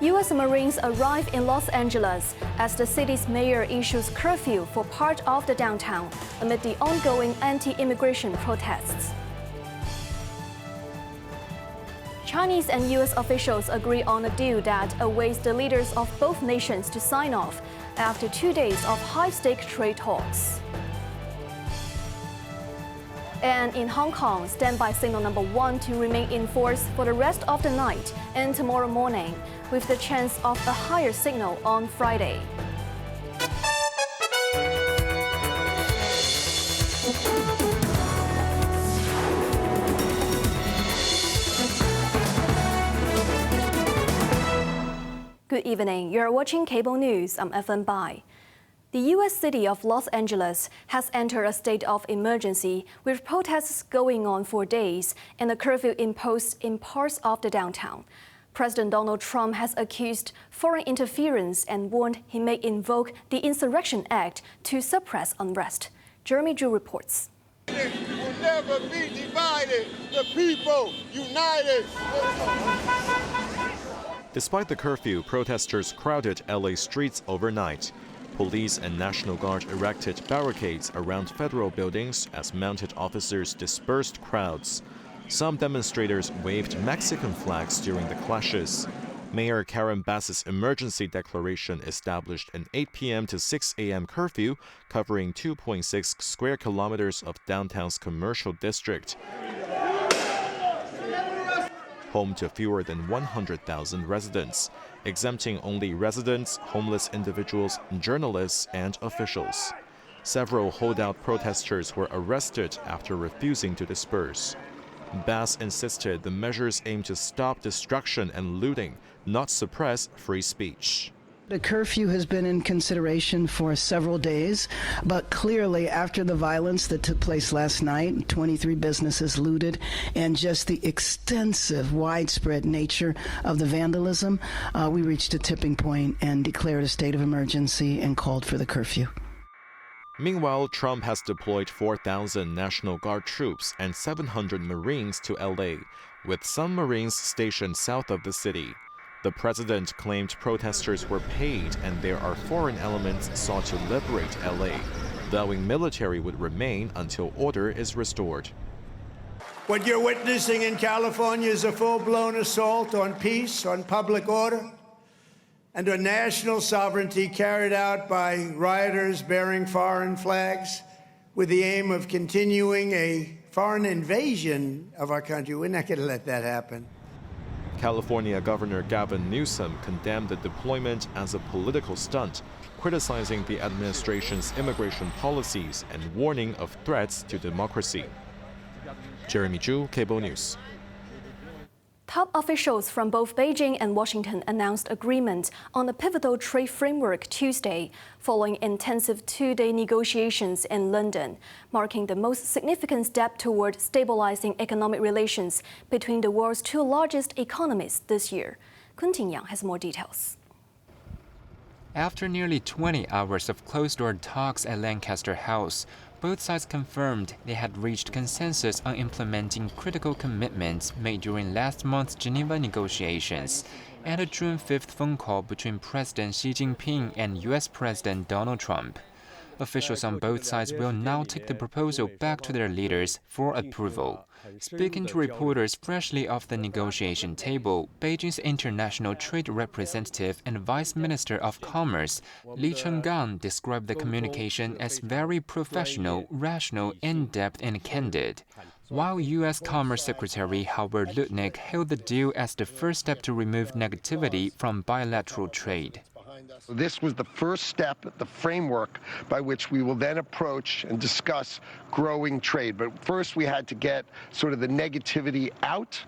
U.S. Marines arrive in Los Angeles as the city's mayor issues curfew for part of the downtown amid the ongoing anti-immigration protests. Chinese and U.S. officials agree on a deal that awaits the leaders of both nations to sign off after 2 days of high-stake trade talks. And in Hong Kong, standby signal number 1 to remain in force for the rest of the night and tomorrow morning, with the chance of a higher signal on Friday. Good evening. You're watching Cable News. I'm FM Bai. The U.S. city of Los Angeles has entered a state of emergency with protests going on for days and a curfew imposed in parts of the downtown. President Donald Trump has accused foreign interference and warned he may invoke the Insurrection Act to suppress unrest. Jeremy Zhu reports. Will never be divided. The people united. Despite the curfew, protesters crowded LA streets overnight. Police and National Guard erected barricades around federal buildings as mounted officers dispersed crowds. Some demonstrators waved Mexican flags during the clashes. Mayor Karen Bass's emergency declaration established an 8 p.m. to 6 a.m. curfew covering 2.6 square kilometers of downtown's commercial district, home to fewer than 100,000 residents, exempting only residents, homeless individuals, journalists, and officials. Several holdout protesters were arrested after refusing to disperse. Bass insisted the measures aim to stop destruction and looting, not suppress free speech. The curfew has been in consideration for several days, but clearly after the violence that took place last night, 23 businesses looted, and just the extensive, widespread nature of the vandalism, we reached a tipping point and declared a state of emergency and called for the curfew. Meanwhile, Trump has deployed 4,000 National Guard troops and 700 Marines to LA, with some Marines stationed south of the city. The president claimed protesters were paid and there are foreign elements sought to liberate LA, vowing military would remain until order is restored. What you're witnessing in California is a full-blown assault on peace, on public order, and on national sovereignty carried out by rioters bearing foreign flags with the aim of continuing a foreign invasion of our country. We're not going to let that happen. California Governor Gavin Newsom condemned the deployment as a political stunt, criticizing the administration's immigration policies and warning of threats to democracy. Jeremy Zhu, Cable News. Top officials from both Beijing and Washington announced agreement on a pivotal trade framework Tuesday, following intensive 2-day negotiations in London, marking the most significant step toward stabilizing economic relations between the world's 2 largest economies this year. Kun Tingyang has more details. After nearly 20 hours of closed-door talks at Lancaster House, both sides confirmed they had reached consensus on implementing critical commitments made during last month's Geneva negotiations and a June 5th phone call between President Xi Jinping and U.S. President Donald Trump. Officials on both sides will now take the proposal back to their leaders for approval. Speaking to reporters freshly off the negotiation table, Beijing's international trade representative and Vice Minister of Commerce, Li Chenggang, described the communication as very professional, rational, in-depth, and candid. While U.S. Commerce Secretary Howard Lutnick hailed the deal as the first step to remove negativity from bilateral trade. This was the first step, the framework by which we will then approach and discuss growing trade. But first we had to get sort of the negativity out,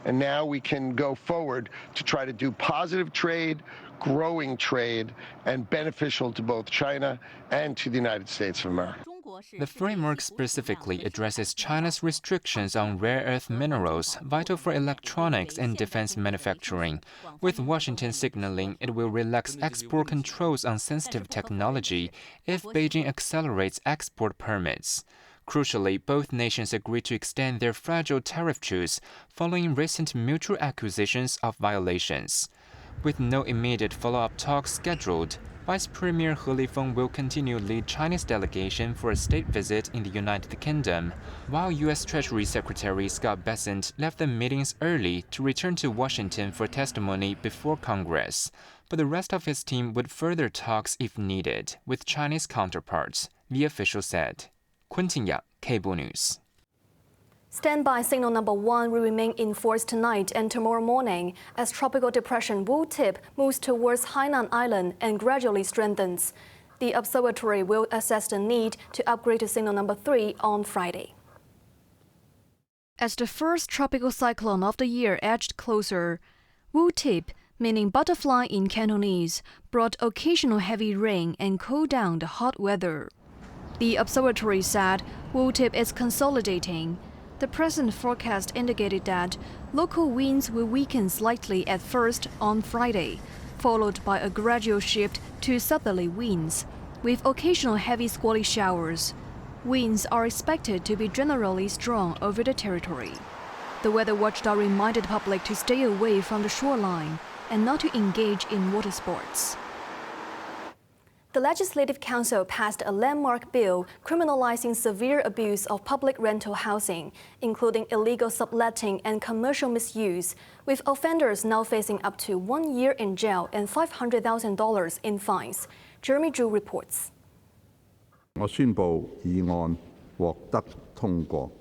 and now we can go forward to try to do positive trade, growing trade, and beneficial to both China and to the United States of America. The framework specifically addresses China's restrictions on rare earth minerals, vital for electronics and defense manufacturing, with Washington signaling it will relax export controls on sensitive technology if Beijing accelerates export permits. Crucially, both nations agreed to extend their fragile tariff truce following recent mutual accusations of violations. With no immediate follow-up talks scheduled, Vice Premier He Lifeng will continue lead Chinese delegation for a state visit in the United Kingdom, while U.S. Treasury Secretary Scott Bessent left the meetings early to return to Washington for testimony before Congress. But the rest of his team would further talks if needed with Chinese counterparts, the official said. Kun Ting-yang, Cable News. Standby signal number 1 will remain in force tonight and tomorrow morning as tropical depression Wu Tip moves towards Hainan Island and gradually strengthens. The observatory will assess the need to upgrade to signal number 3 on Friday. As the first tropical cyclone of the year edged closer, Wu Tip, meaning butterfly in Cantonese, brought occasional heavy rain and cooled down the hot weather. The observatory said Wu Tip is consolidating. The present forecast indicated that local winds will weaken slightly at first on Friday, followed by a gradual shift to southerly winds, with occasional heavy squally showers. Winds are expected to be generally strong over the territory. The weather watchdog reminded the public to stay away from the shoreline and not to engage in water sports. The Legislative Council passed a landmark bill criminalizing severe abuse of public rental housing, including illegal subletting and commercial misuse, with offenders now facing up to 1 year in jail and $500,000 in fines. Jeremy Zhu reports. 我宣布議案獲得通過。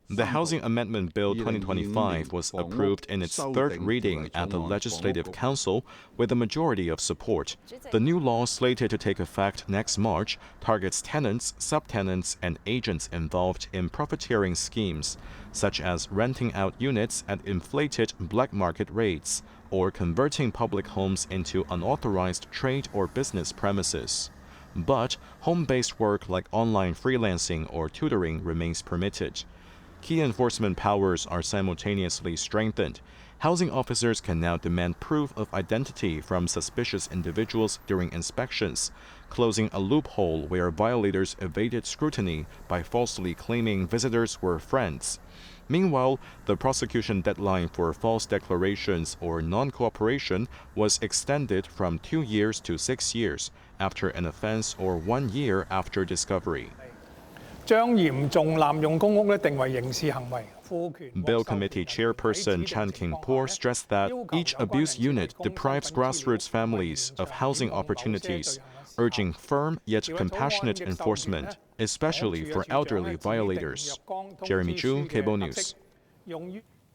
The Housing Amendment Bill 2025 was approved in its third reading at the Legislative Council with a majority of support. The new law, slated to take effect next March, targets tenants, subtenants, and agents involved in profiteering schemes, such as renting out units at inflated black market rates or converting public homes into unauthorized trade or business premises. But home-based work like online freelancing or tutoring remains permitted. Key enforcement powers are simultaneously strengthened. Housing officers can now demand proof of identity from suspicious individuals during inspections, closing a loophole where violators evaded scrutiny by falsely claiming visitors were friends. Meanwhile, the prosecution deadline for false declarations or non-cooperation was extended from 2 years to 6 years after an offense or 1 year after discovery.將嚴重濫用公屋定為刑事行為。 Bill Committee Chairperson Chan King-por stressed that each abuse unit deprives grassroots families of housing opportunities, urging firm yet compassionate enforcement, especially for elderly violators. Jeremy Zhu, Cable News.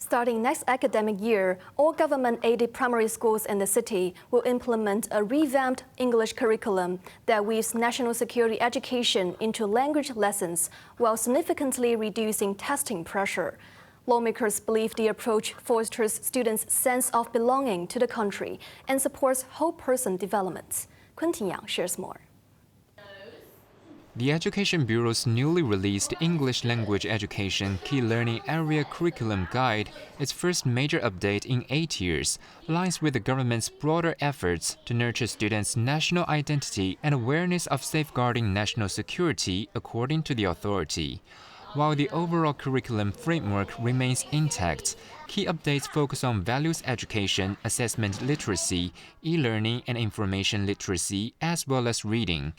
Starting next academic year, all government-aided primary schools in the city will implement a revamped English curriculum that weaves national security education into language lessons while significantly reducing testing pressure. Lawmakers believe the approach fosters students' sense of belonging to the country and supports whole-person development. Kun Ting-yang shares more. The Education Bureau's newly released English Language Education Key Learning Area Curriculum Guide, its first major update in 8 years, aligns with the government's broader efforts to nurture students' national identity and awareness of safeguarding national security, according to the authority. While the overall curriculum framework remains intact, key updates focus on values education, assessment literacy, e-learning, and information literacy, as well as reading.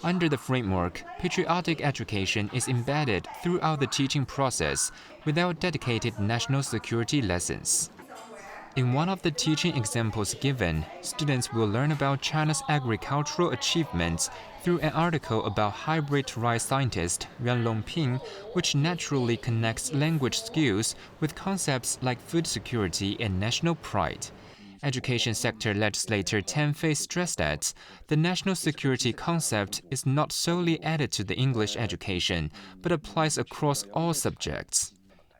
Under the framework, patriotic education is embedded throughout the teaching process without dedicated national security lessons. In one of the teaching examples given, students will learn about China's agricultural achievements through an article about hybrid rice scientist Yuan Longping, which naturally connects language skills with concepts like food security and national pride. Education sector legislator Tan Fei stressed that the national security concept is not solely added to the English education, but applies across all subjects,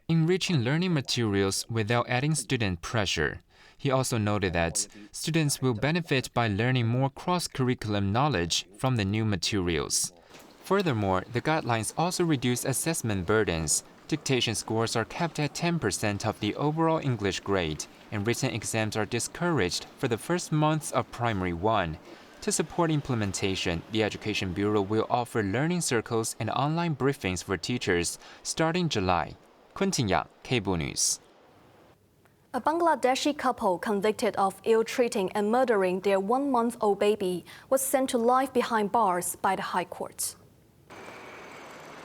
enriching learning materials without adding student pressure. He also noted that students will benefit by learning more cross-curriculum knowledge from the new materials. Furthermore, the guidelines also reduce assessment burdens. Dictation scores are kept at 10% of the overall English grade, and written exams are discouraged for the first months of Primary 1. To support implementation, the Education Bureau will offer learning circles and online briefings for teachers starting July. Kun Ting-yang, Cable News. A Bangladeshi couple convicted of ill-treating and murdering their one-month-old baby was sent to life behind bars by the High Court.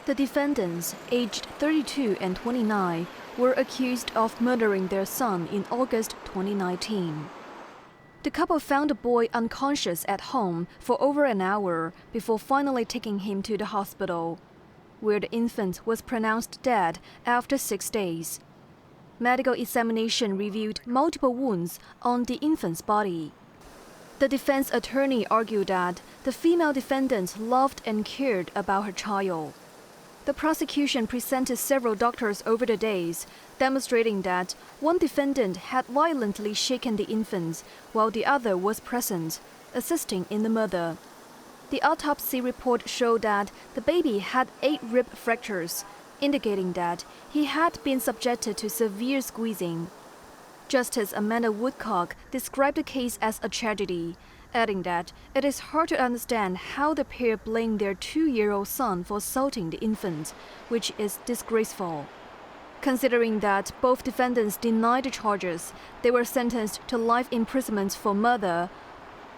The defendants, aged 32 and 29, were accused of murdering their son in August 2019. The couple found the boy unconscious at home for over an hour before finally taking him to the hospital, where the infant was pronounced dead after 6 days. Medical examination revealed multiple wounds on the infant's body. The defense attorney argued that the female defendant loved and cared about her child. The prosecution presented several doctors over the days, demonstrating that one defendant had violently shaken the infant while the other was present, assisting in the murder. The autopsy report showed that the baby had 8 rib fractures, indicating that he had been subjected to severe squeezing. Justice Amanda Woodcock described the case as a tragedy, adding that it is hard to understand how the pair blamed their 2-year-old son for assaulting the infant, which is disgraceful. Considering that both defendants denied the charges, they were sentenced to life imprisonment for murder,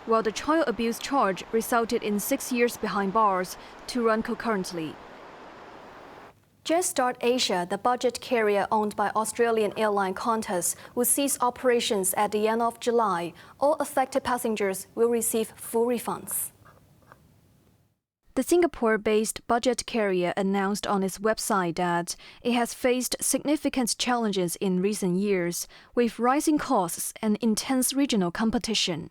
while the child abuse charge resulted in 6 years behind bars to run concurrently. Jetstar Asia, the budget carrier owned by Australian airline Qantas, will cease operations at the end of July. All affected passengers will receive full refunds. The Singapore-based budget carrier announced on its website that it has faced significant challenges in recent years, with rising costs and intense regional competition.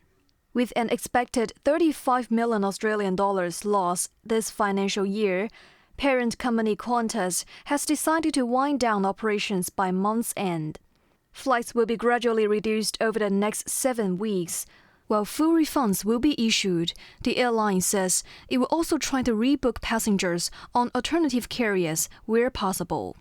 With an expected $35 million Australian dollars loss this financial year, parent company Qantas has decided to wind down operations by month's end. Flights will be gradually reduced over the next 7 weeks. While full refunds will be issued, the airline says it will also try to rebook passengers on alternative carriers where possible.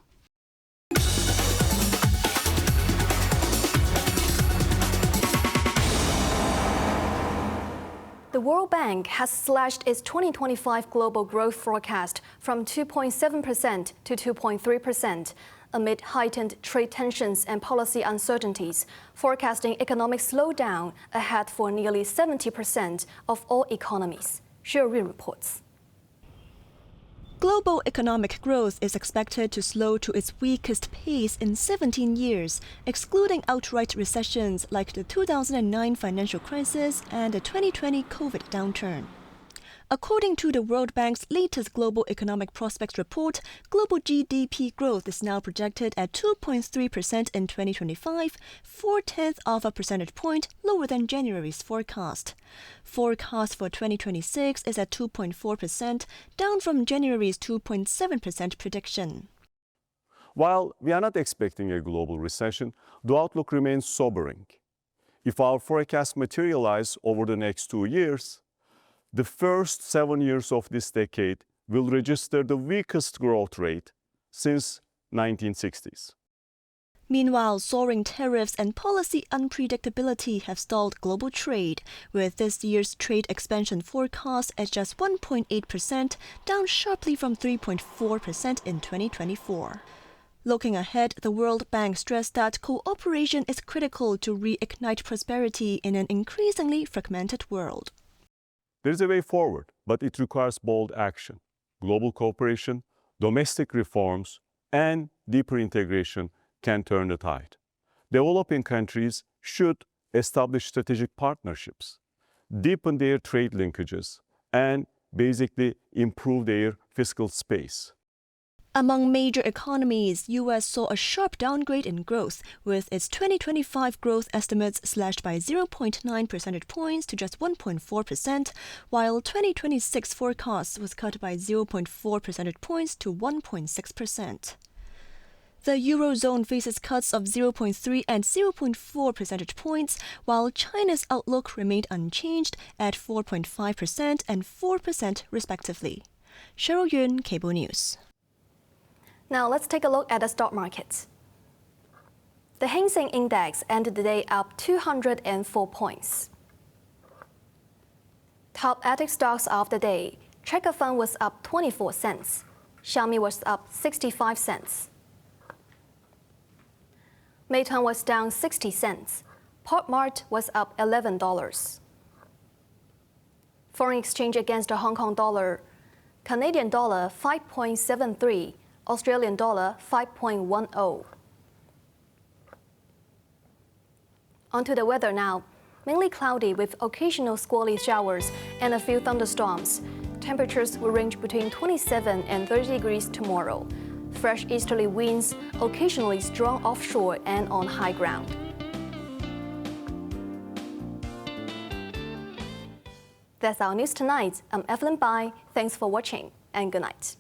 The World Bank has slashed its 2025 global growth forecast from 2.7% to 2.3%, amid heightened trade tensions and policy uncertainties, forecasting economic slowdown ahead for nearly 70% of all economies. Xiaoyun reports. Global economic growth is expected to slow to its weakest pace in 17 years, excluding outright recessions like the 2009 financial crisis and the 2020 COVID downturn. According to the World Bank's latest Global Economic Prospects report, global GDP growth is now projected at 2.3% in 2025, 0.4 of a percentage point lower than January's forecast. Forecast for 2026 is at 2.4%, down from January's 2.7% prediction. While we are not expecting a global recession, the outlook remains sobering. If our forecasts materialize over the next 2 years, the first 7 years of this decade will register the weakest growth rate since 1960s. Meanwhile, soaring tariffs and policy unpredictability have stalled global trade, with this year's trade expansion forecast at just 1.8%, down sharply from 3.4% in 2024. Looking ahead, the World Bank stressed that cooperation is critical to reignite prosperity in an increasingly fragmented world. There is a way forward, but it requires bold action. Global cooperation, domestic reforms, and deeper integration can turn the tide. Developing countries should establish strategic partnerships, deepen their trade linkages, and basically improve their fiscal space. Among major economies, U.S. saw a sharp downgrade in growth, with its 2025 growth estimates slashed by 0.9 percentage points to just 1.4%, while 2026 forecast was cut by 0.4 percentage points to 1.6%. The Eurozone faces cuts of 0.3 and 0.4 percentage points, while China's outlook remained unchanged at 4.5% and 4% respectively. Cheryl Yun, Cable News. Now let's take a look at the stock markets. The Hang Seng Index ended the day up 204 points. Top ATIC stocks of the day. Checker Fund was up 24 cents. Xiaomi was up 65 cents. Meituan was down 60 cents. Pop Mart was up $11. Foreign exchange against the Hong Kong dollar. Canadian dollar 5.73, Australian dollar 5.10. Onto the weather now. Mainly cloudy with occasional squally showers and a few thunderstorms. Temperatures will range between 27 and 30 degrees tomorrow. Fresh easterly winds, occasionally strong offshore and on high ground. That's our news tonight. I'm Evelyn Bai. Thanks for watching and good night.